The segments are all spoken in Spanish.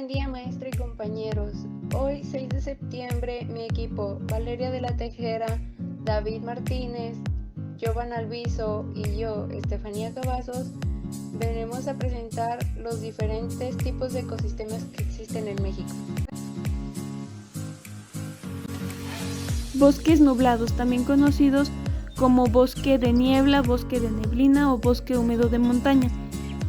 buen día maestra y compañeros. Hoy 6 de septiembre mi equipo Valeria de la Tejera, David Martínez, Jovan Alviso y yo, Estefanía Cavazos, venimos a presentar los diferentes tipos de ecosistemas que existen en México. Bosques nublados, también conocidos como bosque de niebla, bosque de neblina o bosque húmedo de montaña.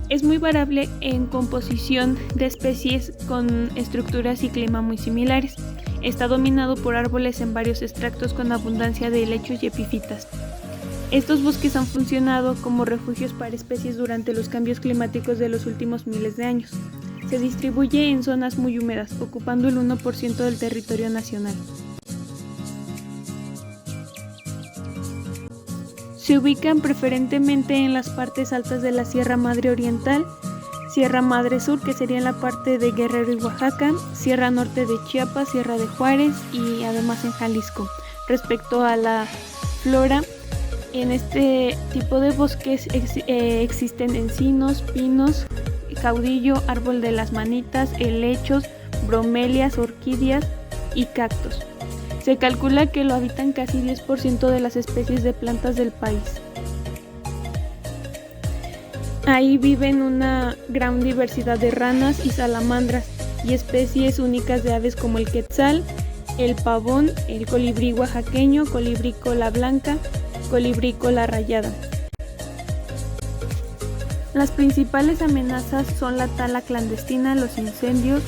Es muy variable en composición de especies con estructuras y clima muy similares. Está dominado por árboles en varios extractos con abundancia de helechos y epífitas. Estos bosques han funcionado como refugios para especies durante los cambios climáticos de los últimos miles de años. Se distribuye en zonas muy húmedas, ocupando el 1% del territorio nacional. Se ubican preferentemente en las partes altas de la Sierra Madre Oriental, Sierra Madre Sur, que sería en la parte de Guerrero y Oaxaca, Sierra Norte de Chiapas, Sierra de Juárez y además en Jalisco. Respecto a la flora, en este tipo de bosques existen encinos, pinos, caudillo, árbol de las manitas, helechos, bromelias, orquídeas y cactos. Se calcula que lo habitan casi 10% de las especies de plantas del país. Ahí viven una gran diversidad de ranas y salamandras y especies únicas de aves como el quetzal, el pavón, el colibrí oaxaqueño, colibrí cola blanca, colibrí cola rayada. Las principales amenazas son la tala clandestina, los incendios,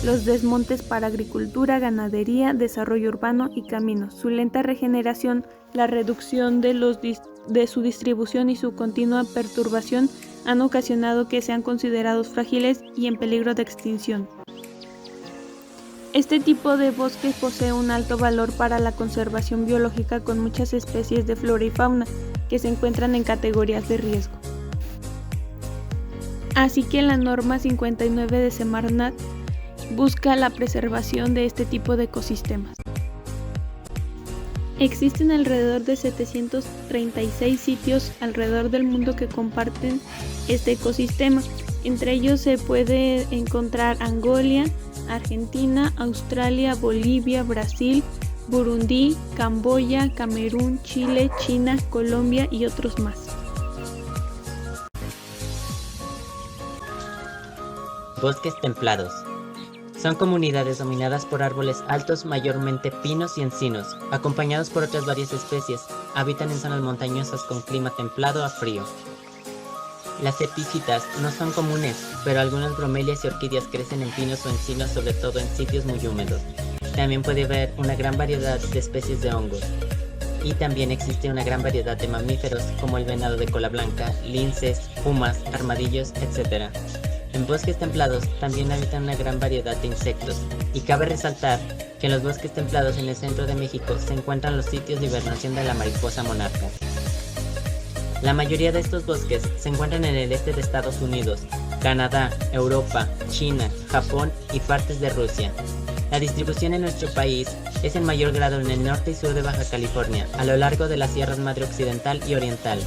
los desmontes para agricultura, ganadería, desarrollo urbano y caminos. Su lenta regeneración, la reducción de su distribución y su continua perturbación han ocasionado que sean considerados frágiles y en peligro de extinción. Este tipo de bosques posee un alto valor para la conservación biológica con muchas especies de flora y fauna que se encuentran en categorías de riesgo. Así que la norma 59 de Semarnat busca la preservación de este tipo de ecosistemas. Existen alrededor de 736 sitios alrededor del mundo que comparten este ecosistema. Entre ellos se puede encontrar Angola, Argentina, Australia, Bolivia, Brasil, Burundi, Camboya, Camerún, Chile, China, Colombia y otros más. Bosques templados. Son comunidades dominadas por árboles altos, mayormente pinos y encinos, acompañados por otras varias especies. Habitan en zonas montañosas con clima templado a frío. Las epífitas no son comunes, pero algunas bromelias y orquídeas crecen en pinos o encinos, sobre todo en sitios muy húmedos. También puede haber una gran variedad de especies de hongos. Y también existe una gran variedad de mamíferos como el venado de cola blanca, linces, pumas, armadillos, etc. En bosques templados también habitan una gran variedad de insectos, y cabe resaltar que en los bosques templados en el centro de México se encuentran los sitios de hibernación de la mariposa monarca. La mayoría de estos bosques se encuentran en el este de Estados Unidos, Canadá, Europa, China, Japón y partes de Rusia. La distribución en nuestro país es en mayor grado en el norte y sur de Baja California, a lo largo de las sierras Madre Occidental y Oriental,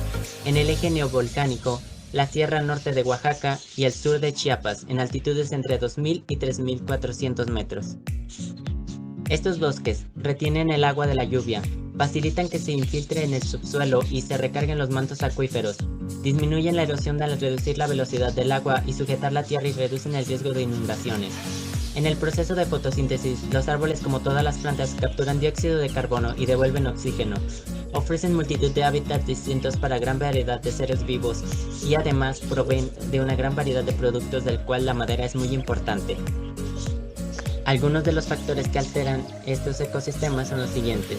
en el eje neovolcánico, la Sierra Norte de Oaxaca y el sur de Chiapas, en altitudes entre 2.000 y 3.400 metros. Estos bosques retienen el agua de la lluvia, facilitan que se infiltre en el subsuelo y se recarguen los mantos acuíferos, disminuyen la erosión al reducir la velocidad del agua y sujetar la tierra y reducen el riesgo de inundaciones. En el proceso de fotosíntesis, los árboles, como todas las plantas, capturan dióxido de carbono y devuelven oxígeno. Ofrecen multitud de hábitats distintos para gran variedad de seres vivos y además proveen de una gran variedad de productos, del cual la madera es muy importante. Algunos de los factores que alteran estos ecosistemas son los siguientes.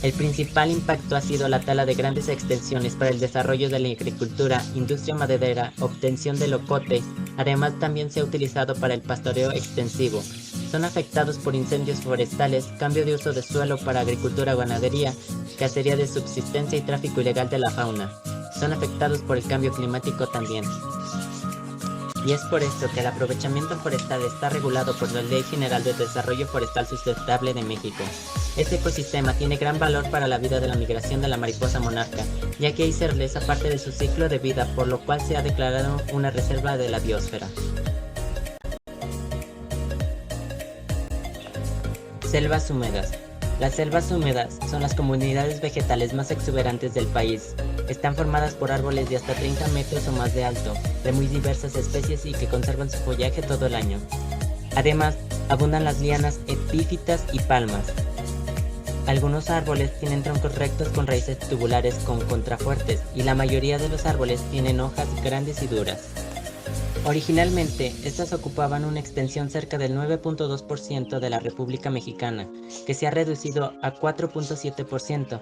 El principal impacto ha sido la tala de grandes extensiones para el desarrollo de la agricultura, industria maderera, obtención de locote. Además, también se ha utilizado para el pastoreo extensivo. Son afectados por incendios forestales, cambio de uso de suelo para agricultura o ganadería, cacería de subsistencia y tráfico ilegal de la fauna. Son afectados por el cambio climático también. Y es por esto que el aprovechamiento forestal está regulado por la Ley General de Desarrollo Forestal Sustentable de México. Este ecosistema tiene gran valor para la vida de la migración de la mariposa monarca, ya que ahí se realiza parte de su ciclo de vida, por lo cual se ha declarado una reserva de la biosfera. Selvas húmedas. Las selvas húmedas son las comunidades vegetales más exuberantes del país. Están formadas por árboles de hasta 30 metros o más de alto, de muy diversas especies y que conservan su follaje todo el año. Además, abundan las lianas epífitas y palmas. Algunos árboles tienen troncos rectos con raíces tubulares con contrafuertes y la mayoría de los árboles tienen hojas grandes y duras. Originalmente, estas ocupaban una extensión cerca del 9.2% de la República Mexicana, que se ha reducido a 4.7%.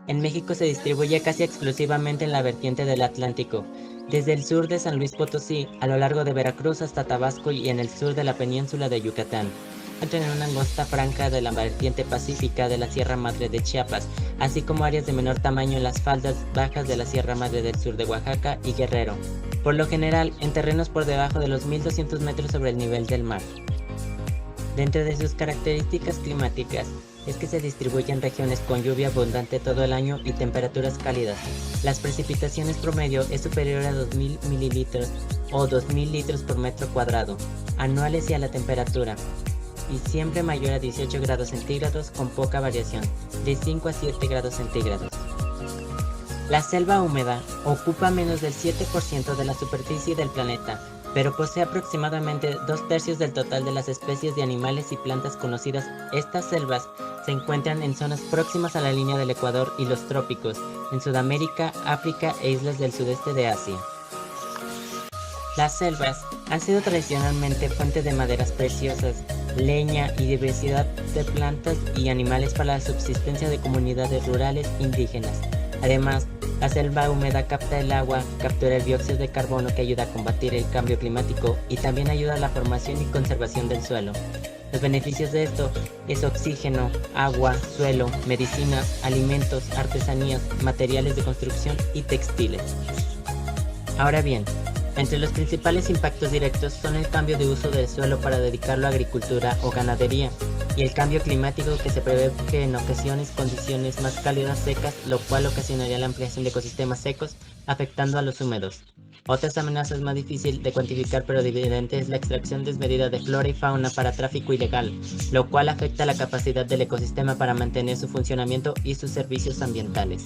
En México se distribuye casi exclusivamente en la vertiente del Atlántico, desde el sur de San Luis Potosí, a lo largo de Veracruz hasta Tabasco y en el sur de la península de Yucatán. En una angosta franja de la vertiente pacífica de la Sierra Madre de Chiapas, así como áreas de menor tamaño en las faldas bajas de la Sierra Madre del sur de Oaxaca y Guerrero, por lo general en terrenos por debajo de los 1200 metros sobre el nivel del mar. Dentro de sus características climáticas, es que se distribuye en regiones con lluvia abundante todo el año y temperaturas cálidas. Las precipitaciones promedio es superior a 2000 mililitros o 2000 litros por metro cuadrado, anuales y a la temperatura, y siempre mayor a 18 grados centígrados con poca variación, de 5 a 7 grados centígrados. La selva húmeda ocupa menos del 7% de la superficie del planeta, pero posee aproximadamente 2/3 del total de las especies de animales y plantas conocidas. Estas selvas se encuentran en zonas próximas a la línea del Ecuador y los trópicos, en Sudamérica, África e islas del sudeste de Asia. Las selvas han sido tradicionalmente fuente de maderas preciosas, leña y diversidad de plantas y animales para la subsistencia de comunidades rurales indígenas. Además, la selva húmeda capta el agua, captura el dióxido de carbono que ayuda a combatir el cambio climático y también ayuda a la formación y conservación del suelo. Los beneficios de esto es oxígeno, agua, suelo, medicinas, alimentos, artesanías, materiales de construcción y textiles. Ahora bien, entre los principales impactos directos son el cambio de uso del suelo para dedicarlo a agricultura o ganadería, y el cambio climático que se prevé que en ocasiones condiciones más cálidas secas, lo cual ocasionaría la ampliación de ecosistemas secos, afectando a los húmedos. Otras amenazas más difíciles de cuantificar pero evidente es la extracción desmedida de flora y fauna para tráfico ilegal, lo cual afecta la capacidad del ecosistema para mantener su funcionamiento y sus servicios ambientales.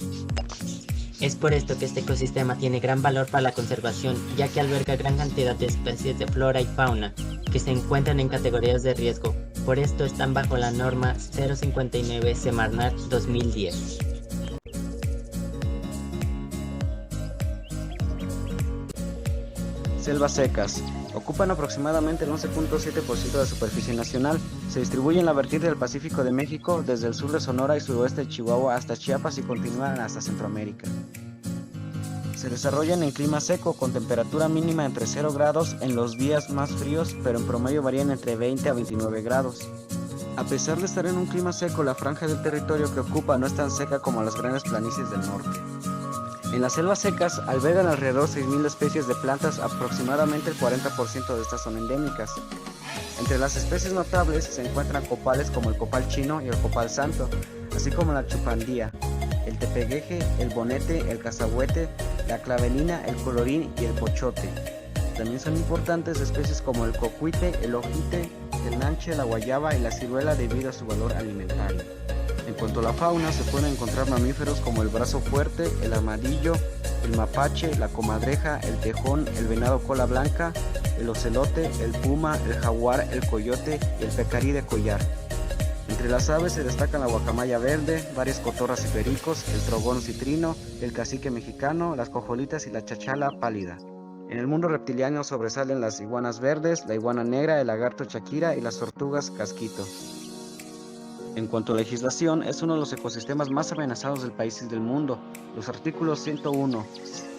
Es por esto que este ecosistema tiene gran valor para la conservación, ya que alberga gran cantidad de especies de flora y fauna que se encuentran en categorías de riesgo. Por esto están bajo la norma 059 Semarnat 2010. Selvas secas. Ocupan aproximadamente el 11.7% de la superficie nacional. Se distribuyen en la vertiente del Pacífico de México, desde el sur de Sonora y suroeste de Chihuahua hasta Chiapas y continúan hasta Centroamérica. Se desarrollan en clima seco, con temperatura mínima entre 0 grados en los días más fríos, pero en promedio varían entre 20 a 29 grados. A pesar de estar en un clima seco, la franja del territorio que ocupa no es tan seca como las grandes planicies del norte. En las selvas secas albergan alrededor de 6.000 especies de plantas, aproximadamente el 40% de estas son endémicas. Entre las especies notables se encuentran copales como el copal chino y el copal santo, así como la chupandía, el tepegueje, el bonete, el cazahuete, la clavelina, el colorín y el pochote. También son importantes especies como el cocuite, el ojite, el nanche, la guayaba y la ciruela debido a su valor alimentario. En cuanto a la fauna, se pueden encontrar mamíferos como el brazo fuerte, el armadillo, el mapache, la comadreja, el tejón, el venado cola blanca, el ocelote, el puma, el jaguar, el coyote y el pecarí de collar. Entre las aves se destacan la guacamaya verde, varias cotorras y pericos, el trogón citrino, el cacique mexicano, las cojolitas y la chachala pálida. En el mundo reptiliano sobresalen las iguanas verdes, la iguana negra, el lagarto chaquira y las tortugas casquito. En cuanto a legislación, es uno de los ecosistemas más amenazados del país y del mundo. Los artículos 101,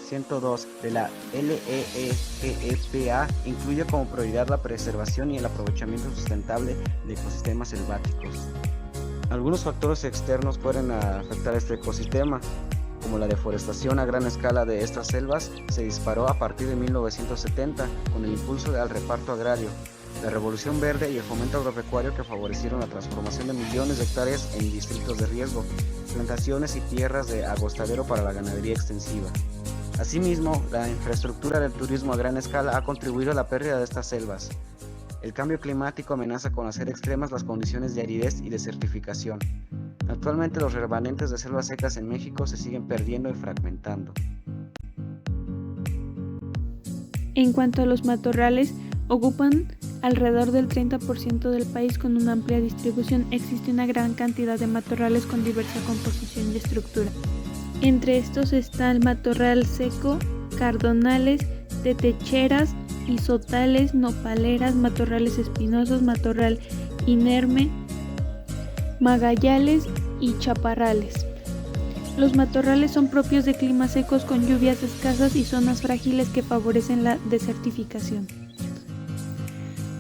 102 de la LEEEPA incluye como prioridad la preservación y el aprovechamiento sustentable de ecosistemas selváticos. Algunos factores externos pueden afectar este ecosistema, como la deforestación a gran escala de estas selvas se disparó a partir de 1970 con el impulso al reparto agrario, la revolución verde y el fomento agropecuario que favorecieron la transformación de millones de hectáreas en distritos de riesgo, plantaciones y tierras de agostadero para la ganadería extensiva. Asimismo, la infraestructura del turismo a gran escala ha contribuido a la pérdida de estas selvas. El cambio climático amenaza con hacer extremas las condiciones de aridez y desertificación. Actualmente los remanentes de selvas secas en México se siguen perdiendo y fragmentando. En cuanto a los matorrales, ocupan alrededor del 30% del país con una amplia distribución. Existe una gran cantidad de matorrales con diversa composición y estructura. Entre estos está el matorral seco, cardonales, tetecheras, isotales, nopaleras, matorrales espinosos, matorral inerme, magallales y chaparrales. Los matorrales son propios de climas secos con lluvias escasas y zonas frágiles que favorecen la desertificación.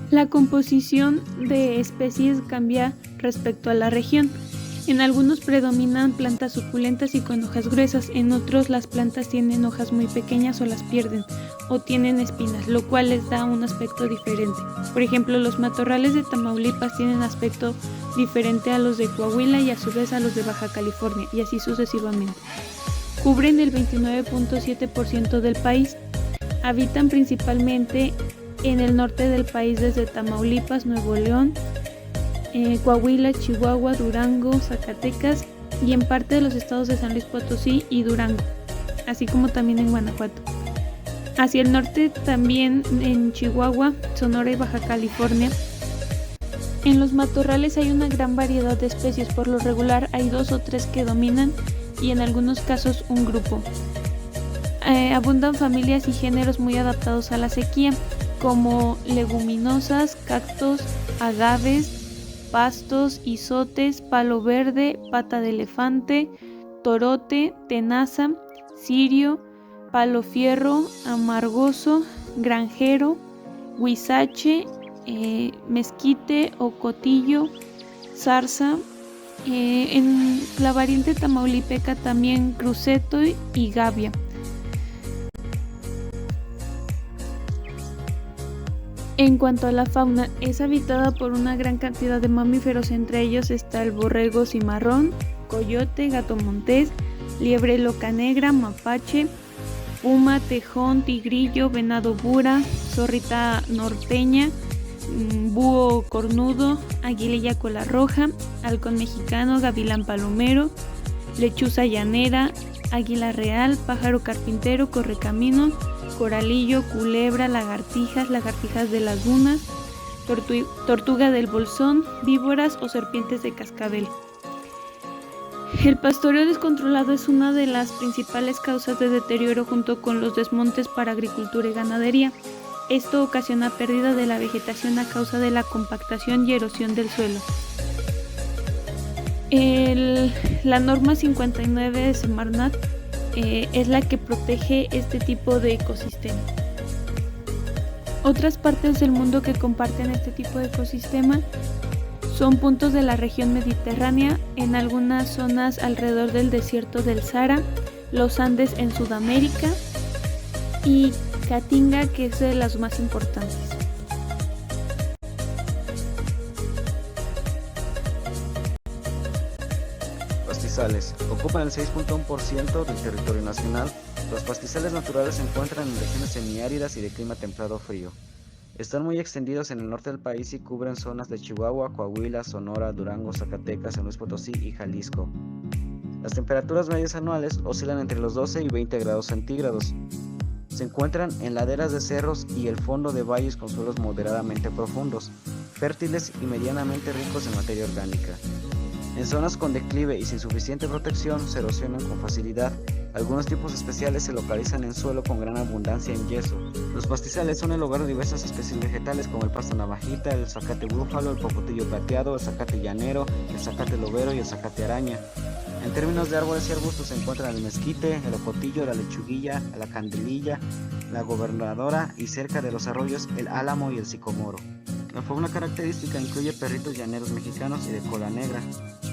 La composición de especies cambia respecto a la región. En algunos predominan plantas suculentas y con hojas gruesas, en otros las plantas tienen hojas muy pequeñas o las pierden, o tienen espinas, lo cual les da un aspecto diferente. Por ejemplo, los matorrales de Tamaulipas tienen aspecto diferente a los de Coahuila y a su vez a los de Baja California, y así sucesivamente. Cubren el 29.7% del país. Habitan principalmente en el norte del país desde Tamaulipas, Nuevo León, Coahuila, Chihuahua, Durango, Zacatecas y en parte de los estados de San Luis Potosí y Durango, así como también en Guanajuato. Hacia el norte también en Chihuahua, Sonora y Baja California. En los matorrales hay una gran variedad de especies, por lo regular hay 2 o 3 que dominan y en algunos casos un grupo. Abundan familias y géneros muy adaptados a la sequía, como leguminosas, cactos, agaves, pastos, isotes, palo verde, pata de elefante, torote, tenaza, cirio, palo fierro, amargoso, granjero, huizache, mezquite o cotillo, zarza. En la variante tamaulipeca también cruceto y gavia. En cuanto a la fauna, es habitada por una gran cantidad de mamíferos, entre ellos está el borrego cimarrón, coyote, gato montés, liebre loca negra, mapache, puma, tejón, tigrillo, venado bura, zorrita norteña, búho cornudo, aguililla cola roja, halcón mexicano, gavilán palomero, lechuza llanera, águila real, pájaro carpintero, correcamino, coralillo, culebra, lagartijas de lagunas, tortuga del bolsón, víboras o serpientes de cascabel. El pastoreo descontrolado es una de las principales causas de deterioro junto con los desmontes para agricultura y ganadería. Esto ocasiona pérdida de la vegetación a causa de la compactación y erosión del suelo. La norma 59 de Semarnat es la que protege este tipo de ecosistema. Otras partes del mundo que comparten este tipo de ecosistema son puntos de la región mediterránea, en algunas zonas alrededor del desierto del Sahara, los Andes en Sudamérica y Caatinga, que es de las más importantes. Pastizales. Ocupan el 6.1% del territorio nacional. Los pastizales naturales se encuentran en regiones semiáridas y de clima templado frío. Están muy extendidos en el norte del país y cubren zonas de Chihuahua, Coahuila, Sonora, Durango, Zacatecas, San Luis Potosí y Jalisco. Las temperaturas medias anuales oscilan entre los 12 y 20 grados centígrados. Se encuentran en laderas de cerros y el fondo de valles con suelos moderadamente profundos, fértiles y medianamente ricos en materia orgánica. En zonas con declive y sin suficiente protección se erosionan con facilidad. Algunos tipos especiales se localizan en suelo con gran abundancia en yeso. Los pastizales son el hogar de diversas especies vegetales como el pasto navajita, el zacate búfalo, el popotillo plateado, el zacate llanero, el zacate lobero y el zacate araña. En términos de árboles y arbustos se encuentran el mezquite, el ocotillo, la lechuguilla, la candelilla, la gobernadora y cerca de los arroyos el álamo y el sicomoro. La fauna característica incluye perritos llaneros mexicanos y de cola negra,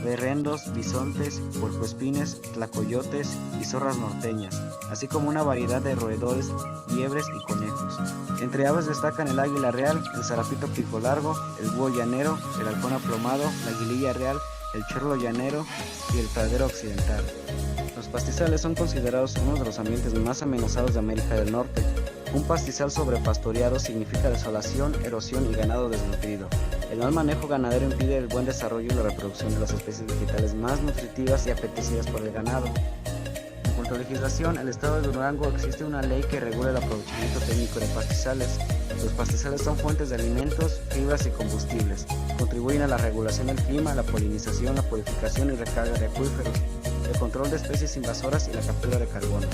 berrendos, bisontes, puercoespines, tlacoyotes y zorras norteñas, así como una variedad de roedores, liebres y conejos. Entre aves destacan el águila real, el zarapito pico largo, el búho llanero, el halcón aplomado, la aguililla real, el chorlo llanero y el pradero occidental. Los pastizales son considerados uno de los ambientes más amenazados de América del Norte. Un pastizal sobrepastoreado significa desolación, erosión y ganado desnutrido. El mal manejo ganadero impide el buen desarrollo y la reproducción de las especies vegetales más nutritivas y apetecidas por el ganado. En cuanto a legislación, en el estado de Durango existe una ley que regula el aprovechamiento técnico de pastizales. Los pastizales son fuentes de alimentos, fibras y combustibles. Contribuyen a la regulación del clima, la polinización, la purificación y recarga de acuíferos, el control de especies invasoras y la captura de carbono.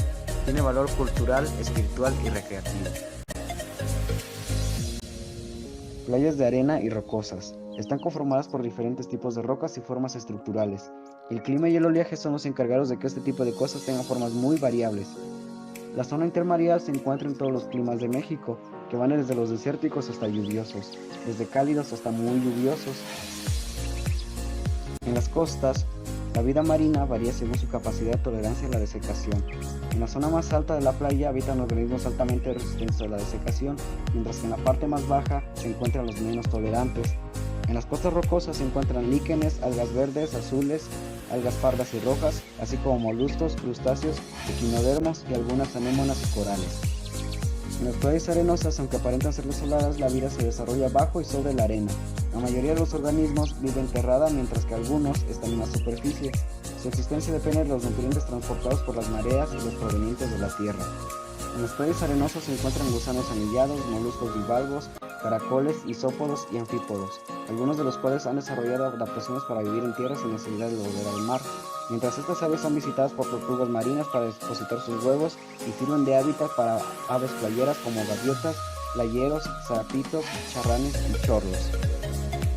Tiene valor cultural, espiritual y recreativo. Playas de arena y rocosas. Están conformadas por diferentes tipos de rocas y formas estructurales. El clima y el oleaje son los encargados de que este tipo de cosas tengan formas muy variables. La zona intermareal se encuentra en todos los climas de México, que van desde los desérticos hasta lluviosos, desde cálidos hasta muy lluviosos. En las costas, la vida marina varía según su capacidad de tolerancia a la desecación. En la zona más alta de la playa habitan organismos altamente resistentes a la desecación, mientras que en la parte más baja se encuentran los menos tolerantes. En las costas rocosas se encuentran líquenes, algas verdes, azules, algas pardas y rojas, así como moluscos, crustáceos, equinodermos y algunas anémonas y corales. En las playas arenosas, aunque aparentan ser desoladas, la vida se desarrolla bajo y sobre la arena. La mayoría de los organismos vive enterrada, mientras que algunos están en la superficie. Su existencia depende de los nutrientes transportados por las mareas y los provenientes de la tierra. En las playas arenosas se encuentran gusanos anillados, moluscos bivalvos, caracoles, isópodos y anfípodos, algunos de los cuales han desarrollado adaptaciones para vivir en tierra sin necesidad de volver al mar, mientras estas aves son visitadas por tortugas marinas para depositar sus huevos y sirven de hábitat para aves playeras como gaviotas, playeros, zarapitos, charranes y chorlos.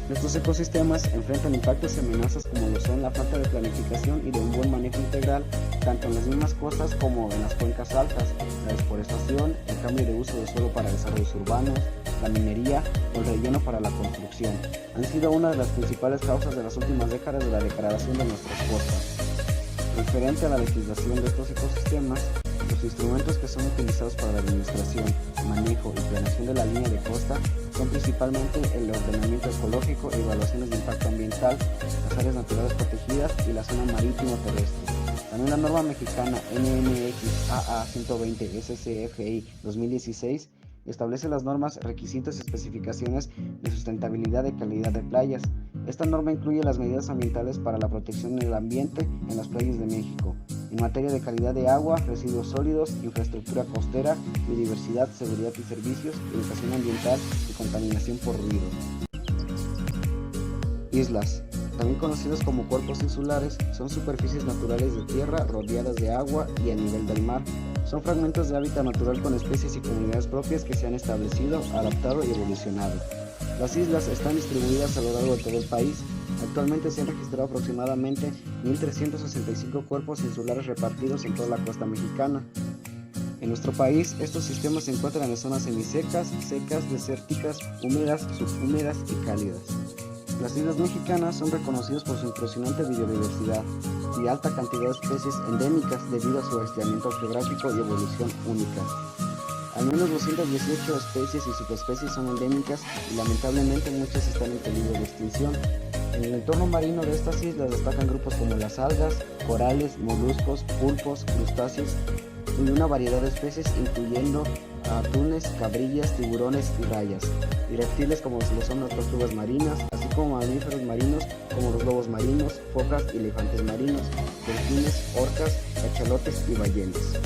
Estos ecosistemas enfrentan impactos y amenazas como lo son la falta de planificación y de un buen manejo integral, tanto en las mismas costas como en las cuencas altas, la deforestación, el cambio de uso de suelo para desarrollos urbanos, la minería o el relleno para la construcción. Han sido una de las principales causas de las últimas décadas de la degradación de nuestras costas. Referente a la legislación de estos ecosistemas, los instrumentos que son utilizados para la administración, manejo y planeación de la línea de costa son principalmente el ordenamiento ecológico, evaluaciones de impacto ambiental, las áreas naturales protegidas y la zona marítimo terrestre. También la norma mexicana NMX AA 120 SCFI 2016 establece las normas, requisitos y especificaciones de sustentabilidad y calidad de playas. Esta norma incluye las medidas ambientales para la protección del ambiente en las playas de México, en materia de calidad de agua, residuos sólidos, infraestructura costera, biodiversidad, seguridad y servicios, educación ambiental y contaminación por ruido. Islas, también conocidas como cuerpos insulares, son superficies naturales de tierra rodeadas de agua y a nivel del mar. Son fragmentos de hábitat natural con especies y comunidades propias que se han establecido, adaptado y evolucionado. Las islas están distribuidas a lo largo de todo el país. Actualmente se han registrado aproximadamente 1.365 cuerpos insulares repartidos en toda la costa mexicana. En nuestro país, estos sistemas se encuentran en zonas semisecas, secas, desérticas, húmedas, subhúmedas y cálidas. Las islas mexicanas son reconocidas por su impresionante biodiversidad y alta cantidad de especies endémicas debido a su aislamiento geográfico y evolución única. Al menos 218 especies y subespecies son endémicas y lamentablemente muchas están en peligro de extinción. En el entorno marino de estas islas destacan grupos como las algas, corales, moluscos, pulpos, crustáceos y una variedad de especies incluyendo atunes, cabrillas, tiburones y rayas, y reptiles como lo son las tortugas marinas, así como mamíferos marinos como los lobos marinos, focas y elefantes marinos, delfines, orcas, cachalotes y ballenas.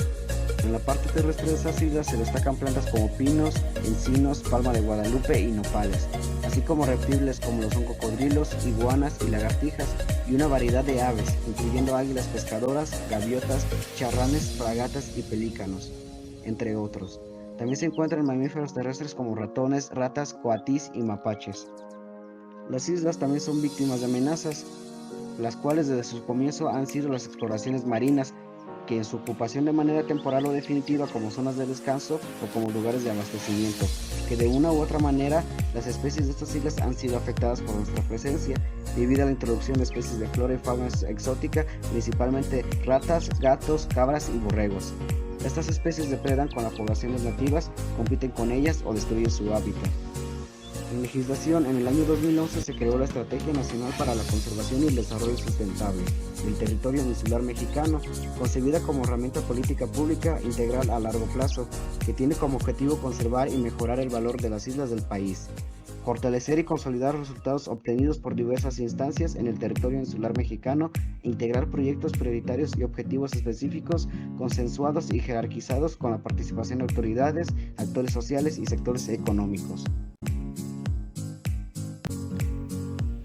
En la parte terrestre de esas islas se destacan plantas como pinos, encinos, palma de Guadalupe y nopales, así como reptiles como lo son cocodrilos, iguanas y lagartijas, y una variedad de aves, incluyendo águilas pescadoras, gaviotas, charranes, fragatas y pelícanos, entre otros. También se encuentran mamíferos terrestres como ratones, ratas, coatís y mapaches. Las islas también son víctimas de amenazas, las cuales desde su comienzo han sido las exploraciones marinas, que en su ocupación de manera temporal o definitiva como zonas de descanso o como lugares de abastecimiento, que de una u otra manera las especies de estas islas han sido afectadas por nuestra presencia, debido a la introducción de especies de flora y fauna exótica, principalmente ratas, gatos, cabras y borregos. Estas especies depredan con las poblaciones nativas, compiten con ellas o destruyen su hábitat. En legislación, en el año 2011 se creó la Estrategia Nacional para la Conservación y el Desarrollo Sustentable del Territorio Insular Mexicano, concebida como herramienta política pública integral a largo plazo, que tiene como objetivo conservar y mejorar el valor de las islas del país, fortalecer y consolidar los resultados obtenidos por diversas instancias en el territorio insular mexicano, e integrar proyectos prioritarios y objetivos específicos, consensuados y jerarquizados con la participación de autoridades, actores sociales y sectores económicos.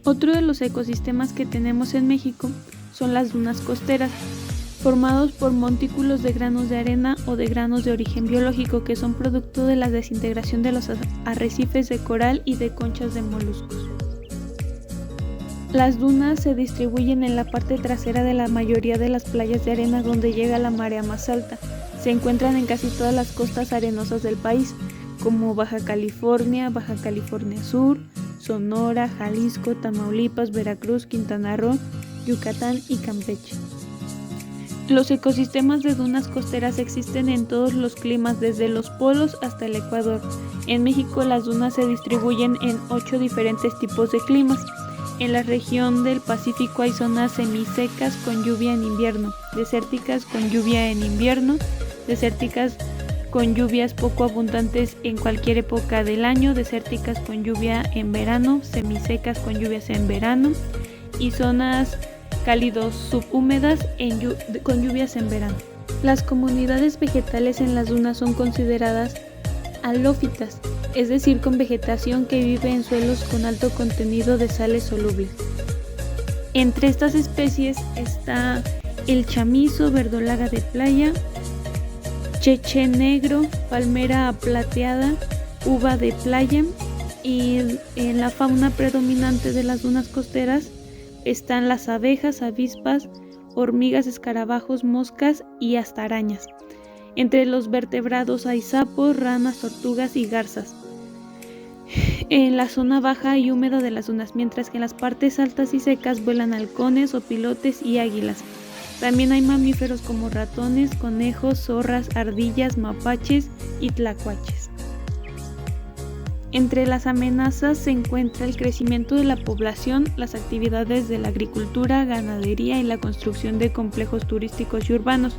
Otro de los ecosistemas que tenemos en México son las dunas costeras, formados por montículos de granos de arena o de granos de origen biológico que son producto de la desintegración de los arrecifes de coral y de conchas de moluscos. Las dunas se distribuyen en la parte trasera de la mayoría de las playas de arena donde llega la marea más alta. Se encuentran en casi todas las costas arenosas del país, como Baja California Sur, Sonora, Jalisco, Tamaulipas, Veracruz, Quintana Roo, Yucatán y Campeche. Los ecosistemas de dunas costeras existen en todos los climas, desde los polos hasta el Ecuador. En México las dunas se distribuyen en 8 diferentes tipos de climas. En la región del Pacífico hay zonas semisecas con lluvia en invierno, desérticas con lluvia en invierno, desérticas con lluvias poco abundantes en cualquier época del año, desérticas con lluvia en verano, semisecas con lluvias en verano y zonas cálidos subhúmedas con lluvias en verano. Las comunidades vegetales en las dunas son consideradas halófitas, es decir, con vegetación que vive en suelos con alto contenido de sales solubles. Entre estas especies está el chamizo, verdolaga de playa, cheche negro, palmera plateada, uva de playa, y en la fauna predominante de las dunas costeras están las abejas, avispas, hormigas, escarabajos, moscas y hasta arañas. Entre los vertebrados hay sapos, ranas, tortugas y garzas. En la zona baja y húmeda de las dunas, mientras que en las partes altas y secas vuelan halcones, opilotes y águilas. También hay mamíferos como ratones, conejos, zorras, ardillas, mapaches y tlacuaches. Entre las amenazas se encuentra el crecimiento de la población, las actividades de la agricultura, ganadería y la construcción de complejos turísticos y urbanos.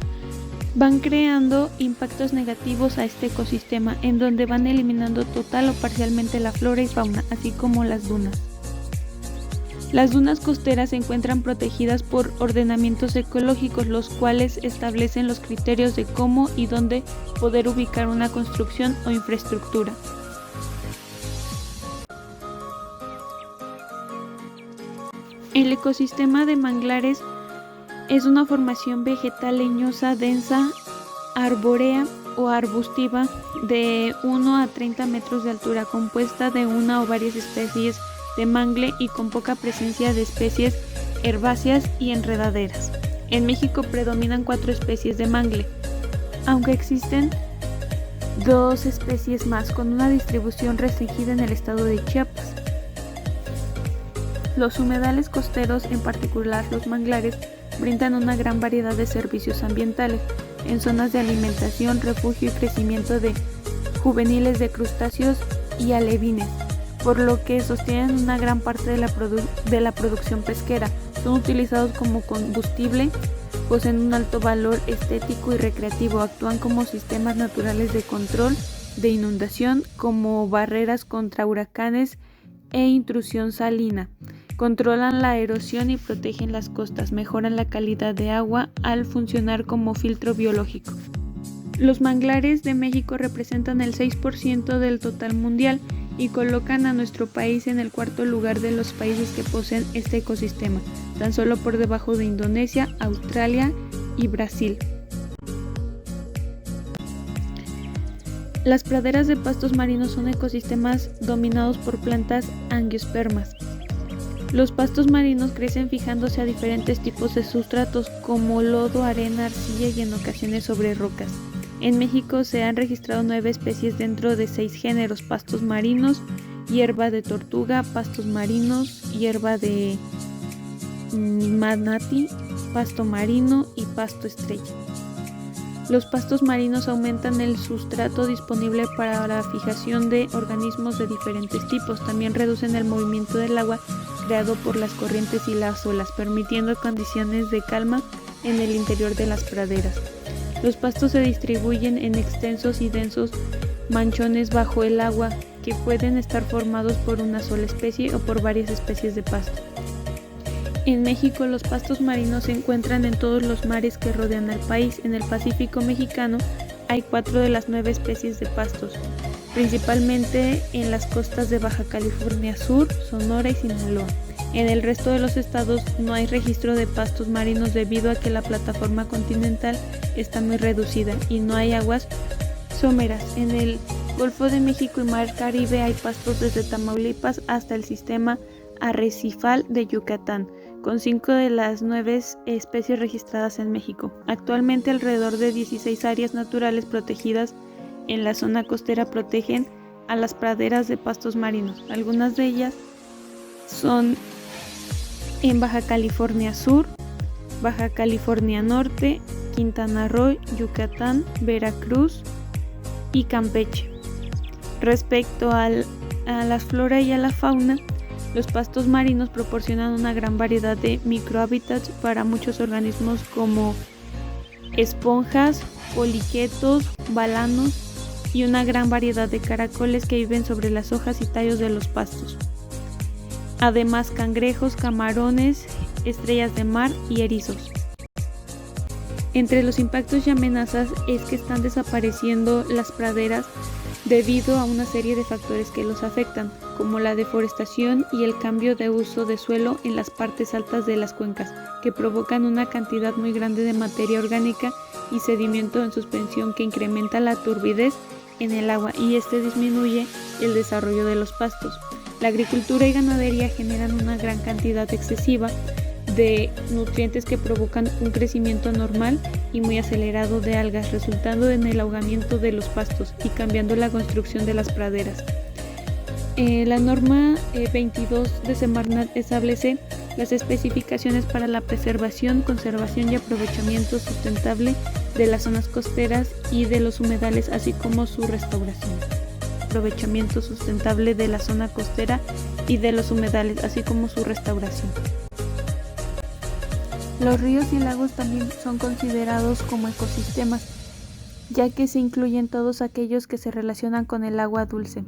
Van creando impactos negativos a este ecosistema, en donde van eliminando total o parcialmente la flora y fauna, así como las dunas. Las dunas costeras se encuentran protegidas por ordenamientos ecológicos, los cuales establecen los criterios de cómo y dónde poder ubicar una construcción o infraestructura. El ecosistema de manglares es una formación vegetal leñosa densa, arbórea o arbustiva de 1 a 30 metros de altura, compuesta de una o varias especies de mangle y con poca presencia de especies herbáceas y enredaderas. En México predominan 4 especies de mangle, aunque existen 2 especies más con una distribución restringida en el estado de Chiapas. Los humedales costeros, en particular los manglares, brindan una gran variedad de servicios ambientales en zonas de alimentación, refugio y crecimiento de juveniles de crustáceos y alevines, por lo que sostienen una gran parte de la producción pesquera. Son utilizados como combustible, poseen un alto valor estético y recreativo, actúan como sistemas naturales de control de inundación, como barreras contra huracanes e intrusión salina. Controlan la erosión y protegen las costas, mejoran la calidad de agua al funcionar como filtro biológico. Los manglares de México representan el 6% del total mundial y colocan a nuestro país en el 4º lugar de los países que poseen este ecosistema, tan solo por debajo de Indonesia, Australia y Brasil. Las praderas de pastos marinos son ecosistemas dominados por plantas angiospermas. Los pastos marinos crecen fijándose a diferentes tipos de sustratos como lodo, arena, arcilla y en ocasiones sobre rocas. En México se han registrado 9 especies dentro de 6 géneros: pastos marinos, hierba de tortuga, pastos marinos, hierba de manatí, pasto marino y pasto estrella. Los pastos marinos aumentan el sustrato disponible para la fijación de organismos de diferentes tipos. También reducen el movimiento del agua creado por las corrientes y las olas, permitiendo condiciones de calma en el interior de las praderas. Los pastos se distribuyen en extensos y densos manchones bajo el agua, que pueden estar formados por una sola especie o por varias especies de pasto. En México, los pastos marinos se encuentran en todos los mares que rodean al país. En el Pacífico mexicano hay 4 de las 9 especies de pastos, principalmente en las costas de Baja California Sur, Sonora y Sinaloa. En el resto de los estados no hay registro de pastos marinos debido a que la plataforma continental está muy reducida y no hay aguas someras. En el Golfo de México y Mar Caribe hay pastos desde Tamaulipas hasta el sistema arrecifal de Yucatán, con 5 de las 9 especies registradas en México. Actualmente, alrededor de 16 áreas naturales protegidas en la zona costera protegen a las praderas de pastos marinos. Algunas de ellas son en Baja California Sur, Baja California Norte, Quintana Roo, Yucatán, Veracruz y Campeche. Respecto a la flora y a la fauna, los pastos marinos proporcionan una gran variedad de microhábitats para muchos organismos como esponjas, poliquetos, balanos y una gran variedad de caracoles que viven sobre las hojas y tallos de los pastos. Además, cangrejos, camarones, estrellas de mar y erizos. Entre los impactos y amenazas es que están desapareciendo las praderas debido a una serie de factores que los afectan, como la deforestación y el cambio de uso de suelo en las partes altas de las cuencas, que provocan una cantidad muy grande de materia orgánica y sedimento en suspensión que incrementa la turbidez en el agua y disminuye el desarrollo de los pastos. La agricultura y ganadería generan una gran cantidad excesiva de nutrientes que provocan un crecimiento anormal y muy acelerado de algas, resultando en el ahogamiento de los pastos y cambiando la construcción de las praderas. La norma 22 de Semarnat establece las especificaciones para la preservación, conservación y aprovechamiento sustentable de las zonas costeras y de los humedales, así como su restauración. Aprovechamiento sustentable de la zona costera y de los humedales, así como su restauración. Los ríos y lagos también son considerados como ecosistemas, ya que se incluyen todos aquellos que se relacionan con el agua dulce.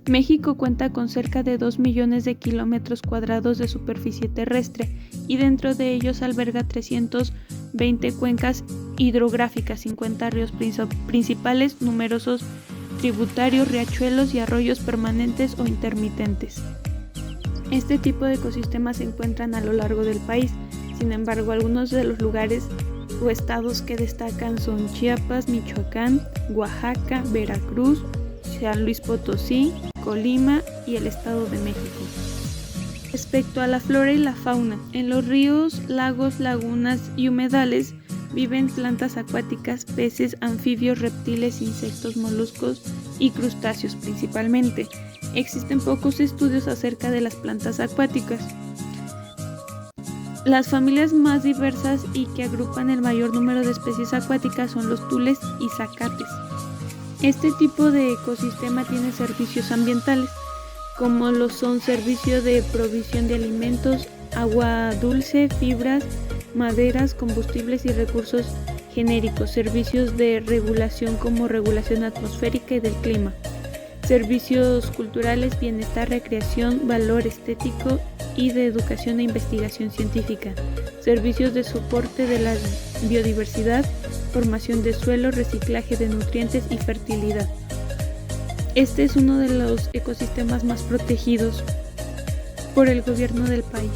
México cuenta con cerca de 2 millones de kilómetros cuadrados de superficie terrestre y dentro de ellos alberga 320 cuencas hidrográficas, 50 ríos principales, numerosos tributarios, riachuelos y arroyos permanentes o intermitentes. Este tipo de ecosistemas se encuentran a lo largo del país. Sin embargo, algunos de los lugares o estados que destacan son Chiapas, Michoacán, Oaxaca, Veracruz, San Luis Potosí, Colima y el Estado de México. Respecto a la flora y la fauna, en los ríos, lagos, lagunas y humedales viven plantas acuáticas, peces, anfibios, reptiles, insectos, moluscos y crustáceos principalmente. Existen pocos estudios acerca de las plantas acuáticas. Las familias más diversas y que agrupan el mayor número de especies acuáticas son los tules y zacates. Este tipo de ecosistema tiene servicios ambientales, como lo son servicios de provisión de alimentos, agua dulce, fibras, maderas, combustibles y recursos genéricos, servicios de regulación como regulación atmosférica y del clima, servicios culturales, bienestar, recreación, valor estético y de educación e investigación científica, servicios de soporte de la biodiversidad, formación de suelo, reciclaje de nutrientes y fertilidad. Este es uno de los ecosistemas más protegidos por el gobierno del país.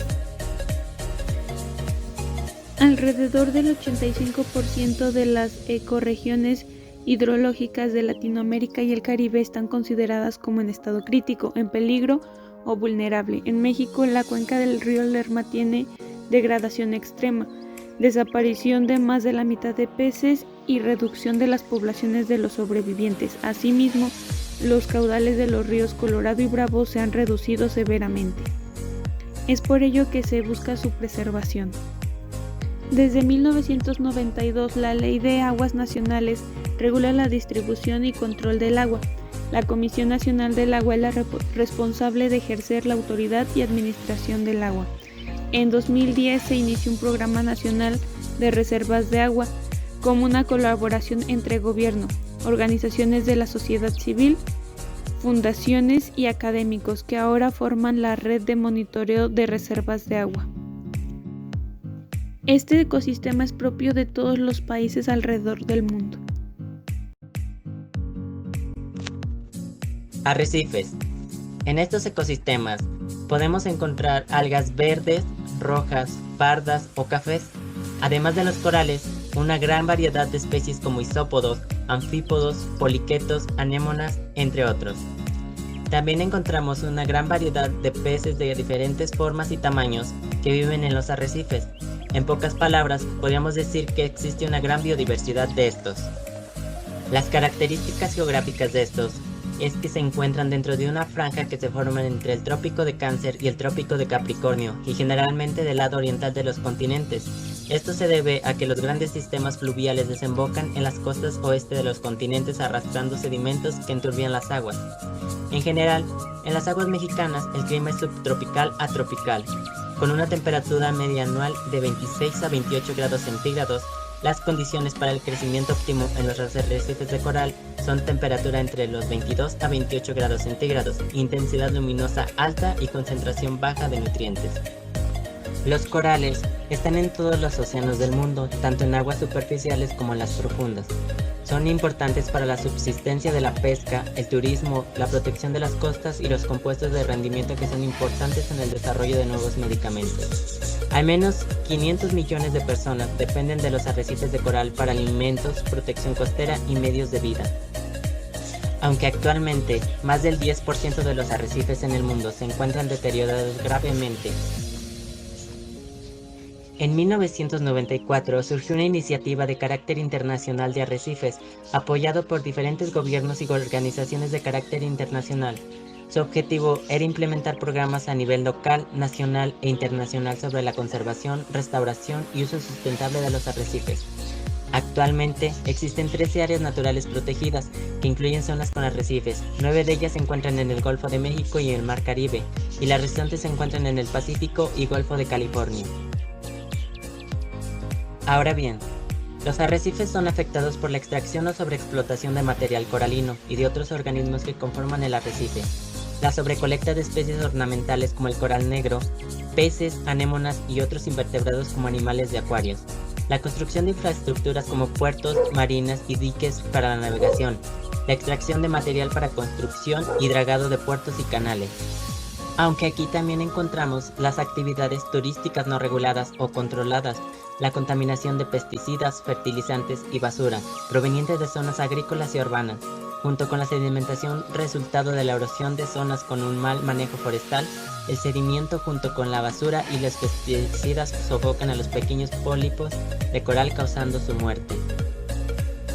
Alrededor del 85% de las ecorregiones hidrológicas de Latinoamérica y el Caribe están consideradas como en estado crítico, en peligro o vulnerable. En México, la cuenca del río Lerma tiene degradación extrema, desaparición de más de la mitad de peces y reducción de las poblaciones de los sobrevivientes. Asimismo, los caudales de los ríos Colorado y Bravo se han reducido severamente. Es por ello que se busca su preservación. Desde 1992, la Ley de Aguas Nacionales regula la distribución y control del agua. La Comisión Nacional del Agua es la responsable de ejercer la autoridad y administración del agua. En 2010 se inició un programa nacional de reservas de agua, como una colaboración entre gobierno, organizaciones de la sociedad civil, fundaciones y académicos que ahora forman la red de monitoreo de reservas de agua. Este ecosistema es propio de todos los países alrededor del mundo. Arrecifes. En estos ecosistemas podemos encontrar algas verdes, rojas, pardas o cafés, además de los corales, una gran variedad de especies como isópodos, anfípodos, poliquetos, anémonas, entre otros. También encontramos una gran variedad de peces de diferentes formas y tamaños que viven en los arrecifes. En pocas palabras, podríamos decir que existe una gran biodiversidad de estos. Las características geográficas de estos es que se encuentran dentro de una franja que se forma entre el Trópico de Cáncer y el Trópico de Capricornio, y generalmente del lado oriental de los continentes. Esto se debe a que los grandes sistemas fluviales desembocan en las costas oeste de los continentes arrastrando sedimentos que enturbian las aguas. En general, en las aguas mexicanas el clima es subtropical a tropical, con una temperatura media anual de 26 a 28 grados centígrados. Las condiciones para el crecimiento óptimo en los arrecifes de coral son temperatura entre los 22 a 28 grados centígrados, intensidad luminosa alta y concentración baja de nutrientes. Los corales están en todos los océanos del mundo, tanto en aguas superficiales como en las profundas. Son importantes para la subsistencia de la pesca, el turismo, la protección de las costas y los compuestos de rendimiento que son importantes en el desarrollo de nuevos medicamentos. Al menos 500 millones de personas dependen de los arrecifes de coral para alimentos, protección costera y medios de vida. Aunque actualmente más del 10% de los arrecifes en el mundo se encuentran deteriorados gravemente, en 1994 surgió una iniciativa de carácter internacional de arrecifes, apoyado por diferentes gobiernos y organizaciones de carácter internacional. Su objetivo era implementar programas a nivel local, nacional e internacional sobre la conservación, restauración y uso sustentable de los arrecifes. Actualmente existen 13 áreas naturales protegidas que incluyen zonas con arrecifes. 9 de ellas se encuentran en el Golfo de México y el Mar Caribe, y las restantes se encuentran en el Pacífico y Golfo de California. Ahora bien, los arrecifes son afectados por la extracción o sobreexplotación de material coralino y de otros organismos que conforman el arrecife, la sobrecolecta de especies ornamentales como el coral negro, peces, anémonas y otros invertebrados como animales de acuarios, la construcción de infraestructuras como puertos, marinas y diques para la navegación, la extracción de material para construcción y dragado de puertos y canales. Aunque aquí también encontramos las actividades turísticas no reguladas o controladas, la contaminación de pesticidas, fertilizantes y basura, provenientes de zonas agrícolas y urbanas, junto con la sedimentación resultado de la erosión de zonas con un mal manejo forestal, el sedimento junto con la basura y los pesticidas sofocan a los pequeños pólipos de coral causando su muerte.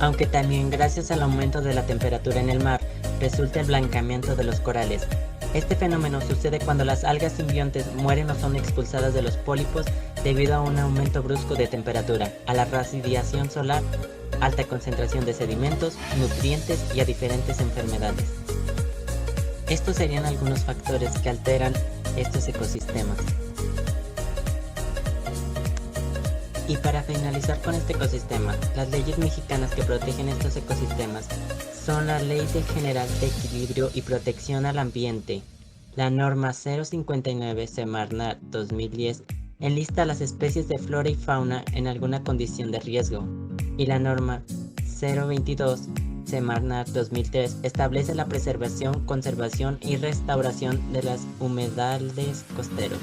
Aunque también gracias al aumento de la temperatura en el mar, resulta el blancamiento de los corales. Este fenómeno sucede cuando las algas simbiontes mueren o son expulsadas de los pólipos debido a un aumento brusco de temperatura, a la radiación solar, alta concentración de sedimentos, nutrientes y a diferentes enfermedades. Estos serían algunos factores que alteran estos ecosistemas. Y para finalizar con este ecosistema, las leyes mexicanas que protegen estos ecosistemas son la Ley General de Equilibrio y Protección al Ambiente, la norma 059 Semarnat 2010 enlista las especies de flora y fauna en alguna condición de riesgo, y la norma 022 Semarnat 2003 establece la preservación, conservación y restauración de las humedales costeros.